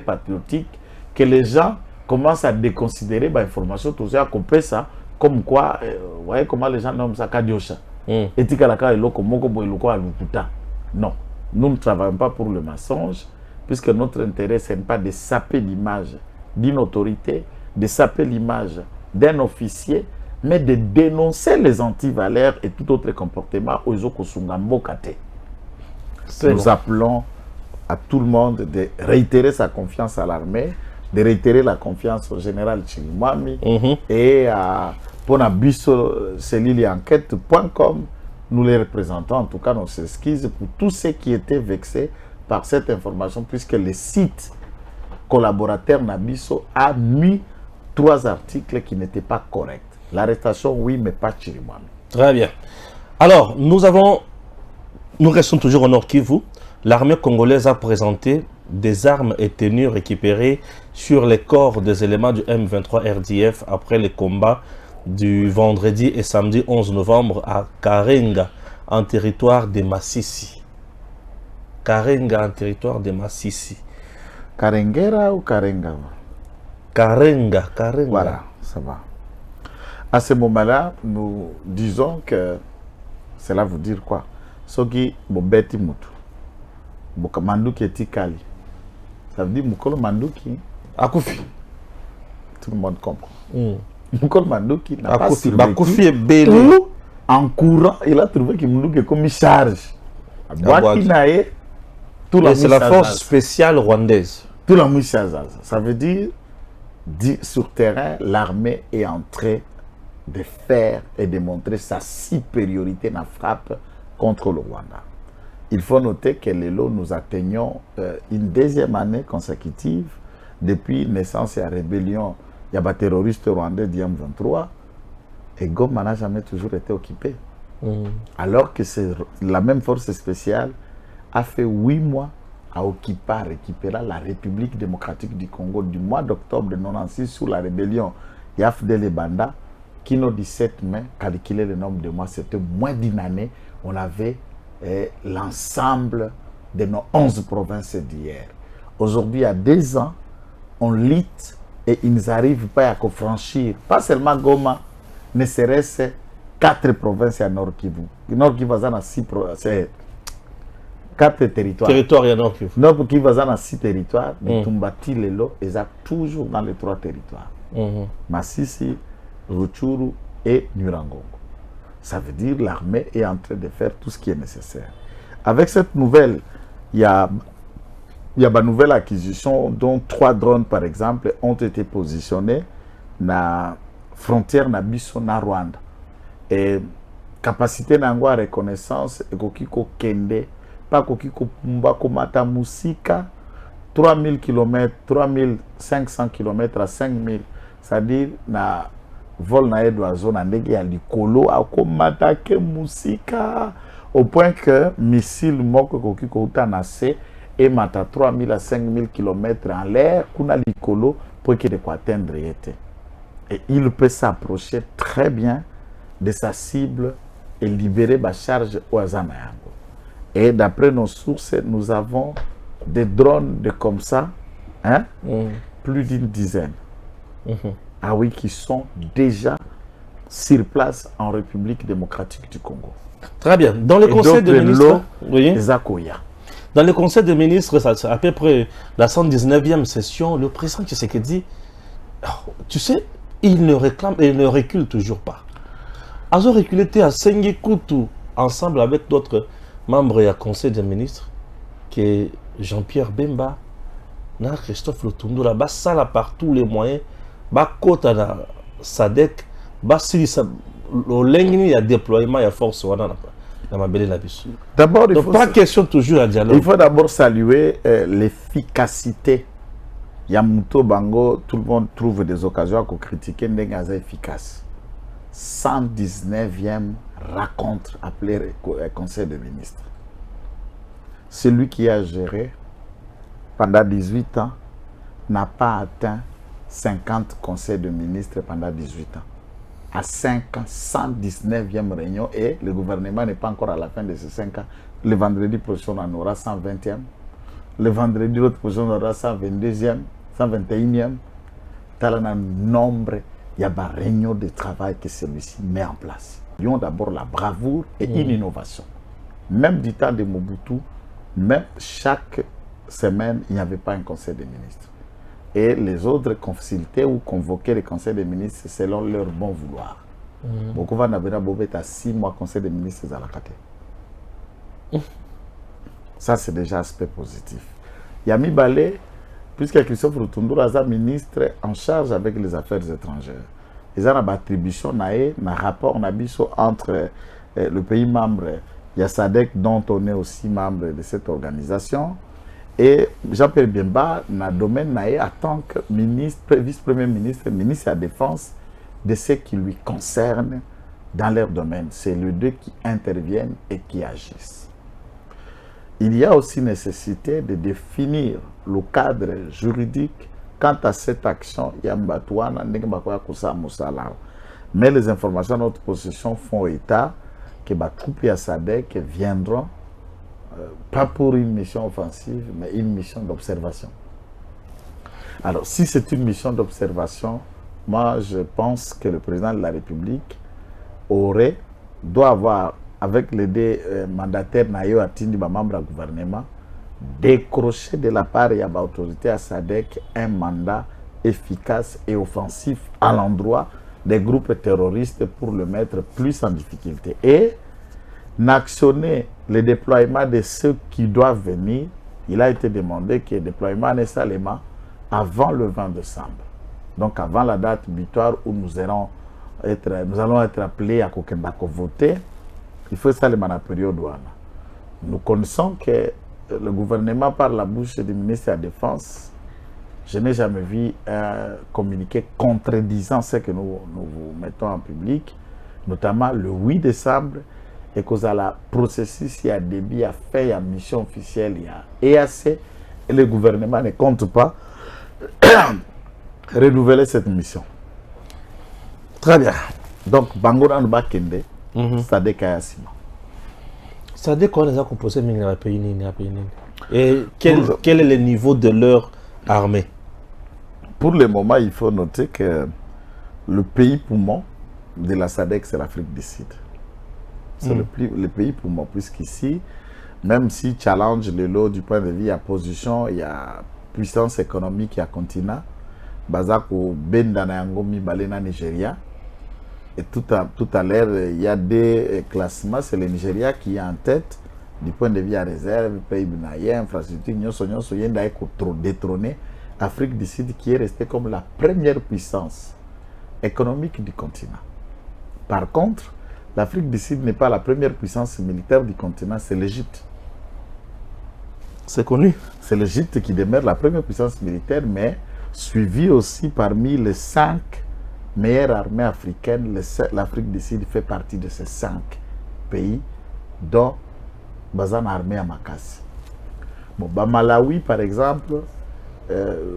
patriotique, que les gens commencent à déconsidérer l'information, tout ça, compris ça, comme quoi, vous voyez comment les gens nomment ça, Kadiosha. Et Tikalaka et Loko, Moko, Boiloko, Alukuta. Non, nous ne travaillons pas pour le mensonge, puisque notre intérêt, ce n'est pas de saper l'image d'une autorité, de saper l'image d'un officier, mais de dénoncer les antivaleurs et tout autre comportement aux Okosungambo-Kate. Nous appelons à tout le monde de réitérer sa confiance à l'armée, de réitérer la confiance au général Chirimwami et à ponabiso-enquête.com. Nous les représentons, en tout cas, nos excuses pour tous ceux qui étaient vexés par cette information, puisque le site collaborateur Nabiso a mis 3 articles qui n'étaient pas corrects. L'arrestation, oui, mais pas Chirimwami. Très bien. Alors, nous restons toujours au Nord Kivu. L'armée congolaise a présenté des armes et tenues récupérées sur les corps des éléments du M23 RDF après les combats du vendredi et samedi 11 novembre à Karenga, en territoire de Massissi. Karenga, en territoire de Massissi. Karengera ou Karenga? Karenga. Voilà, ça va. À ce moment-là, nous disons que cela veut dire quoi? Soki Bobeti Mutu, Manduki Etikali. Ça veut dire Mukolo Manduki Akufi. Tout le monde comprend. Mukolo Manduki n'a pas survécu. En courant, il a trouvé que Manduki est comme une charge. C'est la force spéciale rwandaise. Tout la ça veut dire, sur terrain, l'armée est en train de faire et de montrer sa supériorité dans la frappe contre le Rwanda. il faut noter que nous atteignons une deuxième année consécutive depuis naissance et la rébellion. Il y a des terroristes rwandais d'IM23 et Goma n'a jamais toujours été occupé. Alors que la même force spéciale a fait 8 mois à récupérer la République démocratique du Congo du mois d'octobre de 1996 sous la rébellion Yafdele Banda, qui nous 17 mai, calculer le nombre de mois, c'était moins d'une année, on avait l'ensemble de nos 11 provinces d'hier. Aujourd'hui, il y a 2 ans, on lutte et ils n'arrivent pas à franchir, pas seulement Goma, ne serait-ce 4 provinces à Nord Kivu. Nord Kivu a 6 provinces. 4 territoires. Territoire et Nord Kivu. Nord Kivu a 6 territoires, mais Tumbati, Lelo, ils sont toujours dans les 3 territoires. Masisi, Rutshuru et Nyiragongo. Ça veut dire que l'armée est en train de faire tout ce qui est nécessaire. Avec cette nouvelle, il y a une nouvelle acquisition dont 3 drones, par exemple, ont été positionnés dans la frontière na Rwanda. Et capacité de reconnaissance et kokiko kende, pas kokiko pumba komata musika, 3000 km, 3500 km à 5000, c'est-à-dire na vol na d'oiseau na ndege ya likolo akomata ke musika au point que missile moko kokiko utanase et mata 3000 à 5000 km en l'air kuna likolo pour qu'il puisse atteindre yete. Et il peut s'approcher très bien de sa cible et libérer la charge au Azanayango. Et d'après nos sources, nous avons des drones comme ça, hein, plus d'une dizaine. Ah oui, qui sont déjà sur place en République démocratique du Congo. Très bien. Dans le conseil des ministres, dans le conseil des ministres, c'est à peu près la 119e session, le président Tshisekedi, tu sais, il ne réclame et il ne recule toujours pas. Ils ont reculé à Sengekutu ensemble avec d'autres membres du conseil des ministres, que Jean-Pierre Bemba, Christophe Lotondo, là-bas, ça là par tous les moyens, Kota na Sadek, il y a déploiement, il y a force dans ma belle labus. D'abord, il faut pas question toujours à dialogue. Il faut d'abord saluer l'efficacité. Yamuto Bango, tout le monde trouve des occasions pour critiquer Ndengaza efficace. 119e rencontre appelée Conseil des ministres. Celui qui a géré pendant 18 ans n'a pas atteint 50 conseils de ministres pendant 18 ans. À 5 ans, 119e réunion et le gouvernement n'est pas encore à la fin de ces 5 ans. Le vendredi prochain, on en aura 120e. Le vendredi l'autre prochain, on aura 122e, 121e. Tel un nombre, il y a des réunions de travail que celui-ci met en place. Ils ont d'abord la bravoure et une innovation. Même du temps de Mobutu, même chaque semaine, il n'y avait pas un conseil des ministres. Et les autres consultaient ou convoquaient le conseil des ministres selon leur bon vouloir. Beaucoup va n'avoir à 6 mois conseil des ministres à la carte. Ça, c'est déjà un aspect positif. Yami Balé, puisque Christophe Rutundura est ministre en charge avec les affaires étrangères, ils ont une attribution, un rapport entre le pays membre, il y a SADC dont on est aussi membre de cette organisation. Et Jean-Pierre Bemba, dans le domaine, en tant que ministre, vice-premier ministre, ministre de la Défense, de ce qui lui concerne dans leur domaine. C'est les deux qui interviennent et qui agissent. Il y a aussi nécessité de définir le cadre juridique quant à cette action. Mais les informations de notre possession font état que les troupes à SADC viendront pas pour une mission offensive, mais une mission d'observation. Alors, si c'est une mission d'observation, moi, je pense que le président de la République doit avoir, avec les deux mandataires, membres du gouvernement, décroché de la part de l'autorité à SADC un mandat efficace et offensif à l'endroit des groupes terroristes pour le mettre plus en difficulté. Et n'actionner le déploiement de ceux qui doivent venir, il a été demandé que le déploiement nécessairement avant le 20 décembre. Donc avant la date butoir où nous allons être appelés à Kokembako voter, il faut ça la période. Nous connaissons que le gouvernement, par la bouche du ministre de la Défense, je n'ai jamais vu un communiqué contredisant ce que nous vous mettons en public, notamment le 8 décembre, et que le processus, il y a début, il y a fait, il y a mission officielle, il y a EAC, et le gouvernement ne compte pas renouveler cette mission. Très bien. Donc, Bangoran Bakende, c'est Kayasima. Ça dit qu'on les a composés, mais il n'y a pas pays. Et quel est le niveau de leur armée? Pour le moment, il faut noter que le pays poumon de la SADC, c'est l'Afrique du Sud. C'est le pays poumon, puisqu'ici, même si challenge le lot du point de vue, il y a position, il y a puissance économique, il y a continent, Bazako, Bendana, Angomi, Balena, Nigeria. Et tout à l'heure, il y a des classements, c'est le Nigeria qui est en tête du point de vue à réserve, pays binaïen, infrastructure, il y a détrôné Afrique du Sud qui est restée comme la première puissance économique du continent. Par contre, l'Afrique du Sud n'est pas la première puissance militaire du continent, c'est l'Égypte. C'est connu. C'est l'Égypte qui demeure la première puissance militaire, mais suivie aussi parmi les 5 meilleures armées africaines. L'Afrique du Sud fait partie de ces 5 pays, dont Bazan armée à Makassi. Bon, Malawi, par exemple,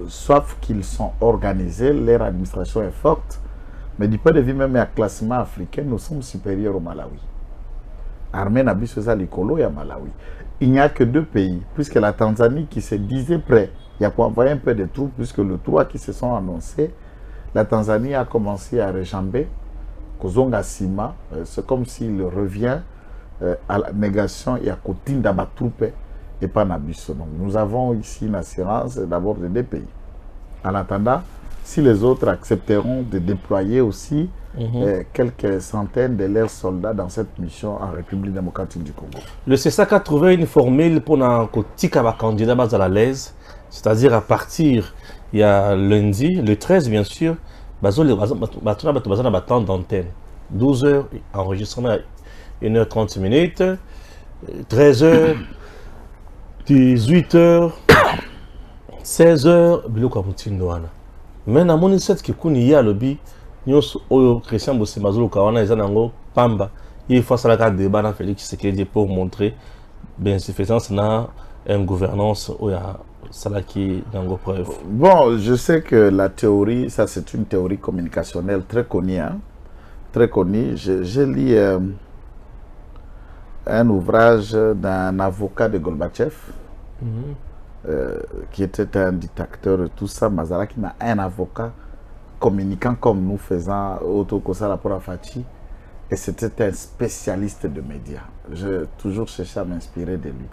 sauf qu'ils sont organisés, leur administration est forte, mais du point de vue même à classement africain, nous sommes supérieurs au Malawi. Armée Nabi Sosa Likolo et à Malawi. Il n'y a que 2 pays, puisque la Tanzanie qui se disait prêt, il y a pour envoyer un peu de troupes, puisque les 3 qui se sont annoncés, la Tanzanie a commencé à réjamber, Kozonga Sima, c'est comme s'il revient à la négation et à côté d'aba troupes et pas Nabiso. Donc nous avons ici une assurance d'abord de 2 pays. En attendant, si les autres accepteront de déployer aussi quelques centaines de leurs soldats dans cette mission en République démocratique du Congo. Le CESAC a trouvé une formule pour un candidat à la l'aise, c'est-à-dire à partir, il y a lundi, le 13 bien sûr, temps d'antenne. 12 heures, enregistrement 1h30 minutes, 13h, 18h, 16h, biloko amutindo wana. Mais na moni set kikuni ya lobi nyos oyo Christian Bosemazolo kawana eza nango pamba. Il faut ça la débat na Félix Tshisekedi pour montrer l'insuffisance na une gouvernance oya salaki nango preuve. Bon, je sais que la théorie, ça c'est une théorie communicationnelle très connue, hein? Très connue. J'ai lu un ouvrage d'un avocat de Gorbatchev, qui était un dictateur et tout ça. Mazaraki n'a un avocat communiquant comme nous faisant Autokosa pour Fachi, et c'était un spécialiste de médias. J'ai toujours cherché à m'inspirer de lui.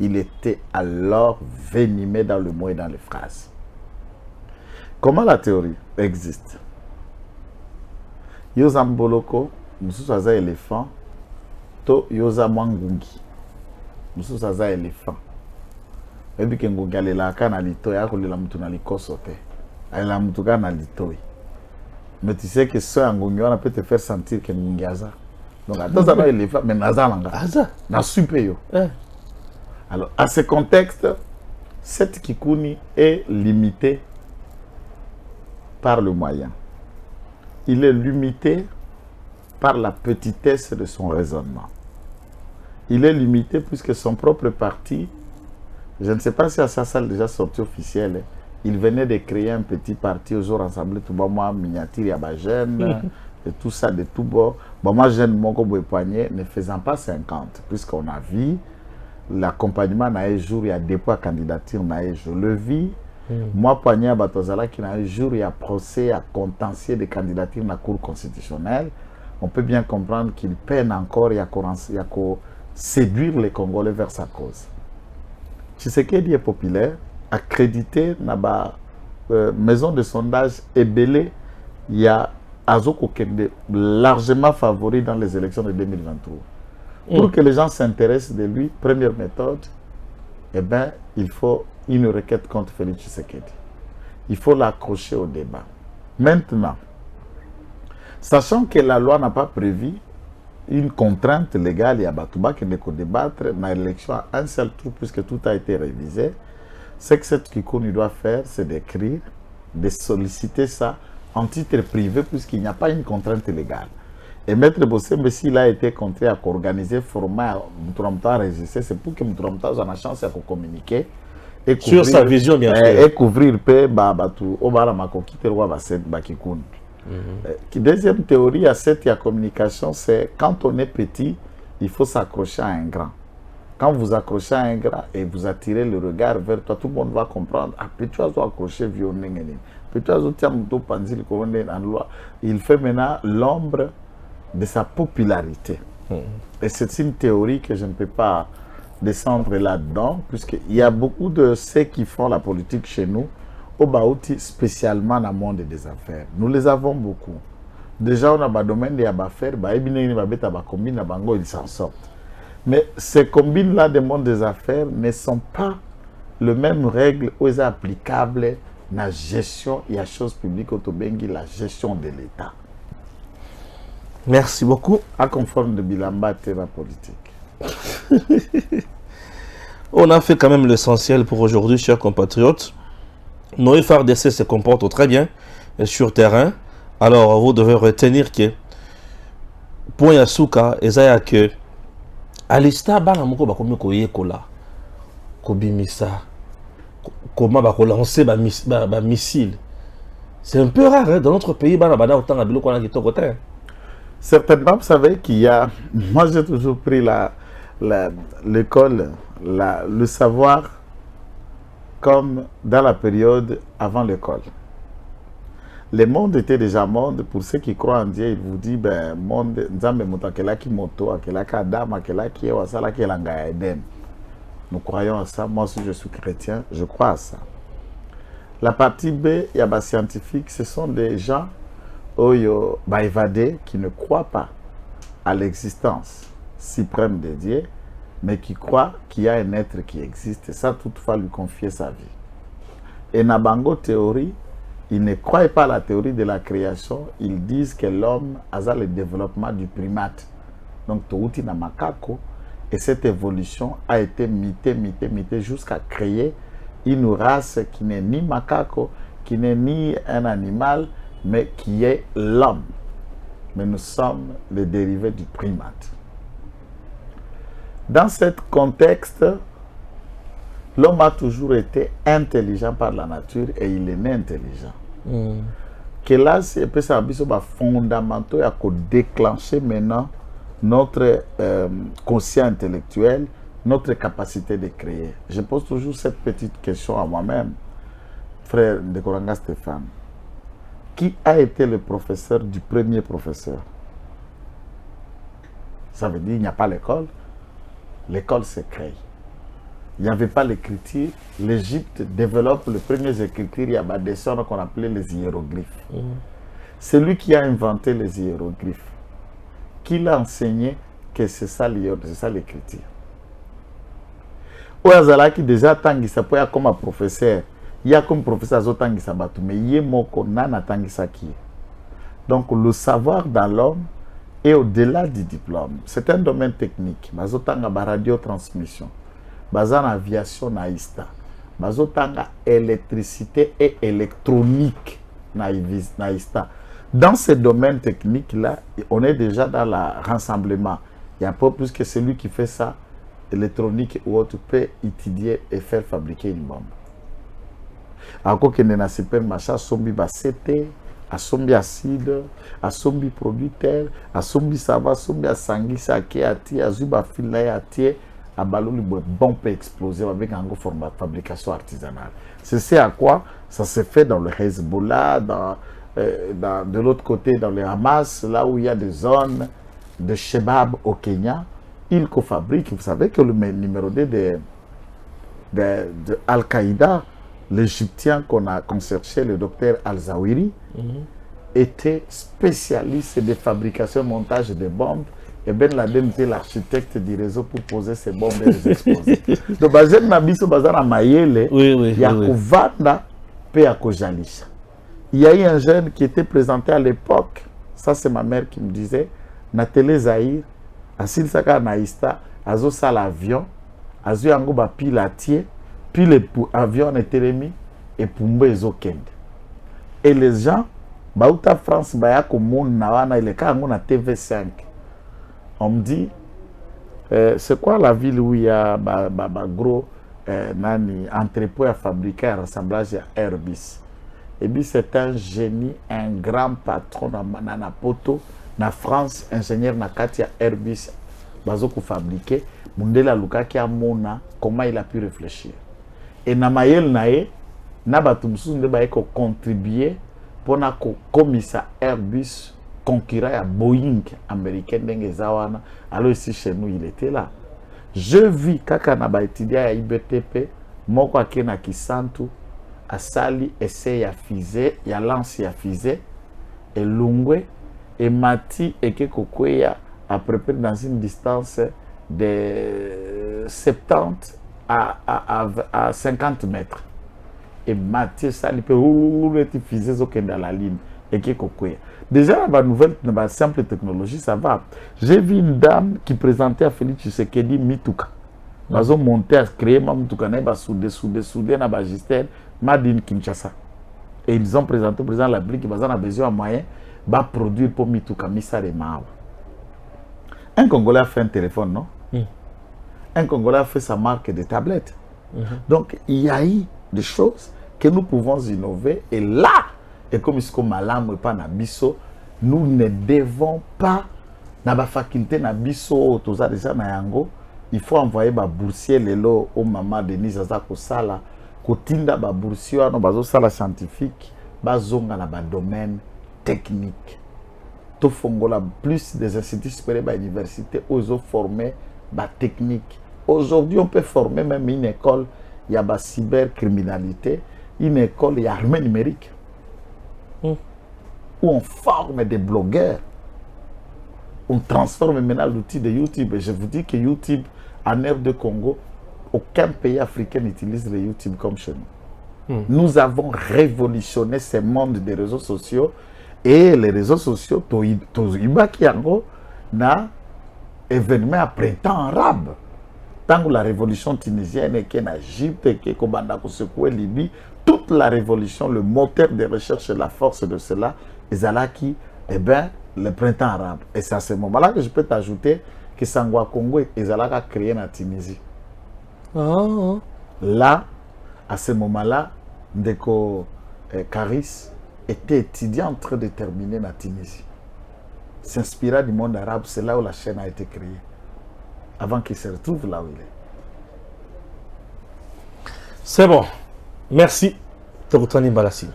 Il était alors venimé dans le mot et dans les phrases. Comment la théorie existe? Yoza Mboloko, Moussousaza éléphant, to Yoza Mwangungi, Moussousaza éléphant. Et puis Ngungi alela kana lito ya kolela mutu na likoso te. Alela mutu kana litoi. Mais tu sais que ce Ngungi on peut te faire sentir que Ngungi aza. Donc attends ça va éléphant mais naza langa. Aza na super yo. Alors, à ce contexte, cette Kikuni est limitée par le moyen. Il est limité par la petitesse de son raisonnement. Il est limité puisque son propre parti, je ne sais pas si à sa salle déjà sortie officielle, il venait de créer un petit parti aux jours rassemblés, tout bas moi, miniature, Yabagène, et tout ça de tout bas. Bon, moi, jeune Moko Boepagné, ne faisant pas 50, puisqu'on a vu l'accompagnement n'a un jour, il y a dépôt à candidature, n'a un jour. Le vie, moi, Poignet à Batozala, qui n'a un jour, il y a procès à contentieux de candidature dans la Cour constitutionnelle. On peut bien comprendre qu'il peine encore, il y a séduire les Congolais vers sa cause. Tshisekedi est populaire, accrédité dans la maison de sondage Ebele, il y a Azoko Kende, largement favori dans les élections de 2023. Pour que les gens s'intéressent de lui, première méthode, eh ben, il faut une requête contre Félix Tshisekedi. Il faut l'accrocher au débat. Maintenant, sachant que la loi n'a pas prévu une contrainte légale, il y a Batouba qui ne peut débattre dans l'élection à un seul tour puisque tout a été révisé. Ce que cette Kikouni doit faire, c'est d'écrire, de solliciter ça en titre privé puisqu'il n'y a pas une contrainte légale. Et Maître Bossembe, s'il a été contraint à organiser format Moutourambta enregistré, c'est pour que Moutourambta ait la chance de communiquer. Et sur sa vision, bien sûr. Et couvrir peu, Batou, Obara Makoki, Terwa Basset, Bakikoun. Deuxième théorie à cette communication, c'est quand on est petit, il faut s'accrocher à un grand. Quand vous accrochez à un grand et vous attirez le regard vers toi, tout le monde va comprendre. Ah, petit oiseau accroché, petit oiseau tient mon panzi, il fait maintenant l'ombre de sa popularité. Et c'est une théorie que je ne peux pas descendre là-dedans, puisqu'il y a beaucoup de ceux qui font la politique chez nous, au Baouti, spécialement dans le monde des affaires. Nous les avons beaucoup. Déjà, on a un domaine des affaires, ils s'en sortent. Mais ces combines-là des mondes des affaires ne sont pas les mêmes règles où elles sont applicables dans la gestion et la chose publique au Tobengi, la gestion de l'État. Merci beaucoup. À conforme de Bilamba et la politique. On a fait quand même l'essentiel pour aujourd'hui, chers compatriotes. Nos FRDC se comportent très bien sur terrain. Alors, vous devez retenir que point Yasuka, ezaya que Alista bana moko bakomi koyekola kobimisa comment bakolancer ba missile. C'est un peu rare hein, dans notre pays bana bana autant à biloko na kitoko te. Certainement, vous savez qu'il y a... Moi, j'ai toujours pris l'école, le savoir comme dans la période avant l'école. Le monde était déjà monde. Pour ceux qui croient en Dieu, il vous dit, ben, monde, Nzambe motakela ki moto, akela ki Adam, akela ki Ewasala ki Elanga Eden. Nous croyons à ça. Moi aussi, je suis chrétien, je crois à ça. La partie B, il y a des scientifiques, ce sont des gens Oyo évadés qui ne croient pas à l'existence suprême de Dieu, mais qui croient qu'il y a un être qui existe. Et ça, toutefois, lui confier sa vie. Et Nabango théorie, ils ne croient pas à la théorie de la création. Ils disent que l'homme a le développement du primate. Donc, Touti na Makako. Et cette évolution a été mitée jusqu'à créer une race qui n'est ni macaco, qui n'est ni un animal, mais qui est l'homme. Mais nous sommes les dérivés du primate. Dans ce contexte, l'homme a toujours été intelligent par la nature et il est né intelligent. Que là, c'est fondamental à déclencher maintenant notre conscient intellectuel, notre capacité de créer. Je pose toujours cette petite question à moi-même, frère de Koranga Stéphane. Qui a été le professeur du premier professeur? Ça veut dire qu'il n'y a pas l'école. L'école s'est créée. Il n'y avait pas l'écriture. L'Égypte développe les premières écritures. Il y a des dessins qu'on appelait les hiéroglyphes. C'est lui qui a inventé les hiéroglyphes. Qui l'a enseigné que c'est ça l'écriture. Oazala qui déjà tangisa poya comme professeur. Il y a comme professeur Zotangisa Batu, mais il y a moko nana tangisa qui. Donc le savoir dans l'homme est au-delà du diplôme. C'est un domaine technique. Bazotanga ba radiotransmission. Bazana aviation naïsta. Bazotanga électricité et électronique naïsta. Dans ce domaine technique-là, on est déjà dans le rassemblement. Il y a pas plus que celui qui fait ça, électronique ou autre, peut étudier et faire fabriquer une bombe. Encore que nous n'avons pas sombi basete, a sombi acide, a sombi producteur, a sombi sava, sombi a sangui, a kéati, a zuba fila, a tie, a ballon le bombe peut exploser avec un gros format de fabrication artisanale. C'est ce à quoi ça se fait dans le Hezbollah, de l'autre côté, dans le Hamas, là où il y a des zones de Shebab au Kenya, ils co-fabriquent. Vous savez que le numéro 2 de Al-Qaïda, l'Égyptien qu'on cherchait, le docteur Al-Zawiri, était spécialiste de fabrication et montage de bombes. Et Ben Laden était l'architecte du réseau pour poser ces bombes et les exposer. Donc, Bazen Nabiso Bazana Mayele, Yakovanda, Peakojalisha. Il y a eu un jeune qui était présenté à l'époque, ça c'est ma mère qui me disait, Natélé Zahir, asilisaka na ista azosala avion azwi yango bapilatier puis le avion etelemi epumba ezokende et les gens bauta France baya komona wana ileka yango na TV5 on me dit c'est quoi la ville où il y a gros nani entrepôt à fabriquer un rassemblage à Airbus. Et puis c'est un génie, un grand patron na poto na France, ingénieur na katia Airbus bazoko fabriquer mundela lukaki amona comment il a pu réfléchir. Et na mayel nae na batu mususu nde ba ko contribuer pona ko komisa Airbus concurrent à Boeing américain ndenge zawana. Alors ici chez nous il était là. Je vis kaka na ba étudiant ya IBTP moko akena kisantu asali essai ya fusée ya lance ya fusée et lungwe et mati eke kokweya à peu près dans une distance de 70 à 50 mètres et mati sali pe ou fusée zo kenda la ligne eke kokweya. Déjà, la nouvelle, la simple technologie, ça va. J'ai vu une dame qui présentait à Félix Tshisekedi Mituka. Ils ont monté à créer Mituka, ils ont soudé, na Bagistel, Madine Kinshasa. Et ils ont présenté au président de la République, ils ont besoin de moyens de produire pour Mituka, Missa de Mao. Un Congolais a fait un téléphone, non? Un Congolais a fait sa marque de tablette. Donc, il y a eu des choses que nous pouvons innover. Et là, et comme ce que malam et pas na biso, nous ne devons pas na ba faculté na biso toza déjà na yango, il faut envoyer ba boursier lelo au maman Denise aza ko sala ko tinda ba boursier no bazo sala scientifique bazonga na ba domaine technique. To fongola plus des instituts supérieurs ba université ozo former ba technique. Aujourd'hui on peut former même une école, il y a ba cybercriminalité, une école, il y a armée numérique. Où on forme des blogueurs, on transforme maintenant l'outil de YouTube. Et je vous dis que YouTube, en ère de Congo, aucun pays africain n'utilise le YouTube comme chez nous. Nous avons révolutionné ce monde des réseaux sociaux et les réseaux sociaux, qui na événement à printemps arabe. Tant que la révolution tunisienne et qu'en Égypte et qu'en Libye, toute la révolution, le moteur de recherche et la force de cela, Ezalaki, eh bien, le printemps arabe. Et c'est à ce moment-là que je peux t'ajouter que Sangwa Congo et Ezalaka a créé en Tunisie. Là, à ce moment-là, Ndeko Karis était étudiant en train de terminer en Tunisie. S'inspira du monde arabe, c'est là où la chaîne a été créée. Avant qu'il se retrouve là où il est. C'est bon. Merci. Tokutani Balassi.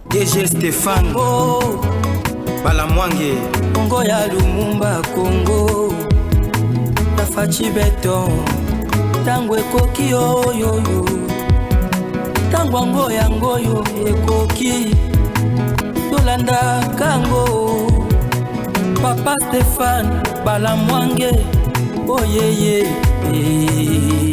DG Stéphane Balamwange Congo ya Lumumba Congo Tafachi Beton Tangwe koki yo Tangwango yango yo ekoki Tolanda kango Papa Stéphane Balamwange Oh yeah yeah